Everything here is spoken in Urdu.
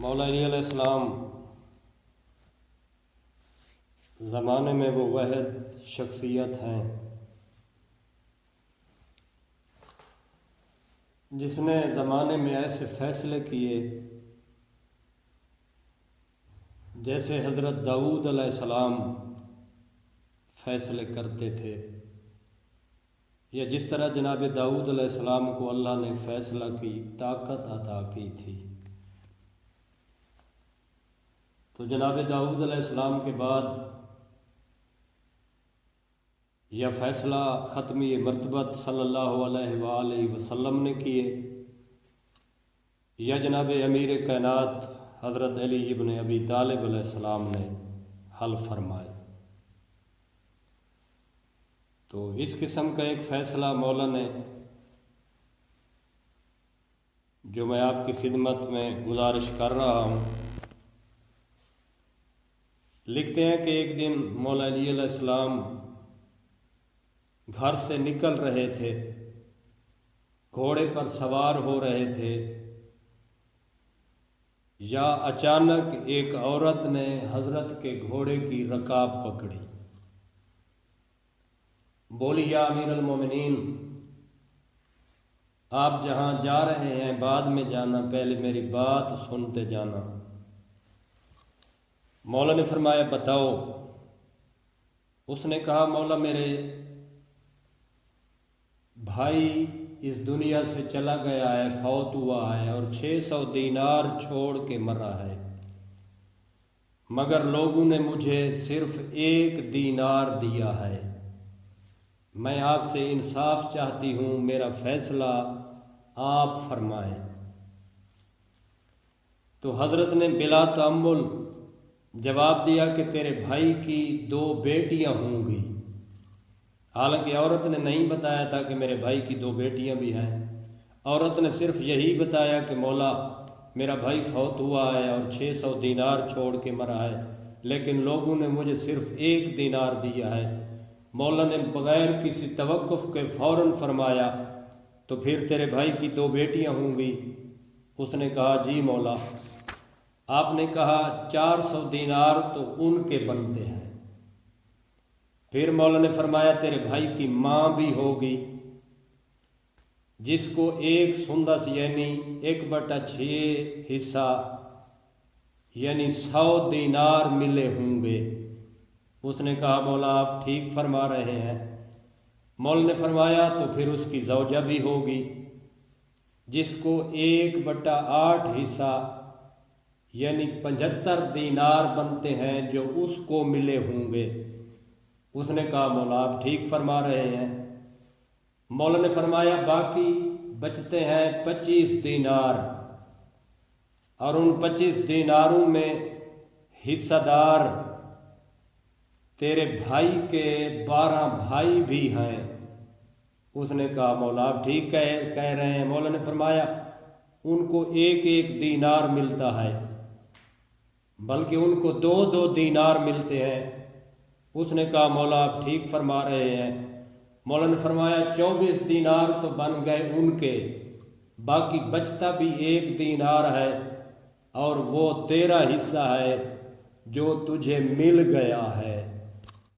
مولا علی علیہ السلام زمانے میں وہ واحد شخصیت ہیں جس نے زمانے میں ایسے فیصلے کیے جیسے حضرت داؤد علیہ السلام فیصلے کرتے تھے، یا جس طرح جناب داؤد علیہ السلام کو اللہ نے فیصلہ کی طاقت عطا کی تھی۔ تو جناب داؤد علیہ السلام کے بعد یہ فیصلہ ختمی مرتبت صلی اللہ علیہ وآلہ وسلم نے کیے، یا جناب امیر کائنات حضرت علی ابن ابی طالب علیہ السلام نے حل فرمائے۔ تو اس قسم کا ایک فیصلہ مولا نے، جو میں آپ کی خدمت میں گزارش کر رہا ہوں، لکھتے ہیں کہ ایک دن مولا علی علیہ السلام گھر سے نکل رہے تھے، گھوڑے پر سوار ہو رہے تھے، یا اچانک ایک عورت نے حضرت کے گھوڑے کی رکاب پکڑی، بولی یا امیر المومنین، آپ جہاں جا رہے ہیں بعد میں جانا، پہلے میری بات سنتے جانا۔ مولا نے فرمایا بتاؤ۔ اس نے کہا مولا میرے بھائی اس دنیا سے چلا گیا ہے، فوت ہوا ہے، اور 600 دینار چھوڑ کے مرا ہے، مگر لوگوں نے مجھے صرف 1 دینار دیا ہے۔ میں آپ سے انصاف چاہتی ہوں، میرا فیصلہ آپ فرمائیں۔ تو حضرت نے بلا تأمل جواب دیا کہ تیرے بھائی کی 2 بیٹیاں ہوں گی۔ حالانکہ عورت نے نہیں بتایا تھا کہ میرے بھائی کی 2 بیٹیاں بھی ہیں، عورت نے صرف یہی بتایا کہ مولا میرا بھائی فوت ہوا ہے اور 600 دینار چھوڑ کے مرا ہے، لیکن لوگوں نے مجھے صرف 1 دینار دیا ہے۔ مولا نے بغیر کسی توقف کے فوراً فرمایا تو پھر تیرے بھائی کی 2 بیٹیاں ہوں گی؟ اس نے کہا جی مولا۔ آپ نے کہا 400 دینار تو ان کے بنتے ہیں۔ پھر مولا نے فرمایا تیرے بھائی کی ماں بھی ہوگی، جس کو 1 سندس یعنی 1/6 حصہ یعنی 100 دینار ملے ہوں گے۔ اس نے کہا مولا آپ ٹھیک فرما رہے ہیں۔ مولا نے فرمایا تو پھر اس کی زوجہ بھی ہوگی، جس کو 1/8 حصہ یعنی 75 دینار بنتے ہیں، جو اس کو ملے ہوں گے۔ اس نے کہا مولا آپ ٹھیک فرما رہے ہیں۔ مولا نے فرمایا باقی بچتے ہیں 25 دینار، اور ان 25 دیناروں میں حصہ دار تیرے بھائی کے 12 بھائی بھی ہیں۔ اس نے کہا مولا آپ ٹھیک کہہ رہے ہیں۔ مولا نے فرمایا ان کو 1 دینار ملتا ہے، بلکہ ان کو 2 دینار ملتے ہیں۔ اس نے کہا مولا آپ ٹھیک فرما رہے ہیں۔ مولا نے فرمایا 24 دینار تو بن گئے ان کے، باقی بچتا بھی 1 دینار ہے، اور وہ تیرا حصہ ہے جو تجھے مل گیا ہے۔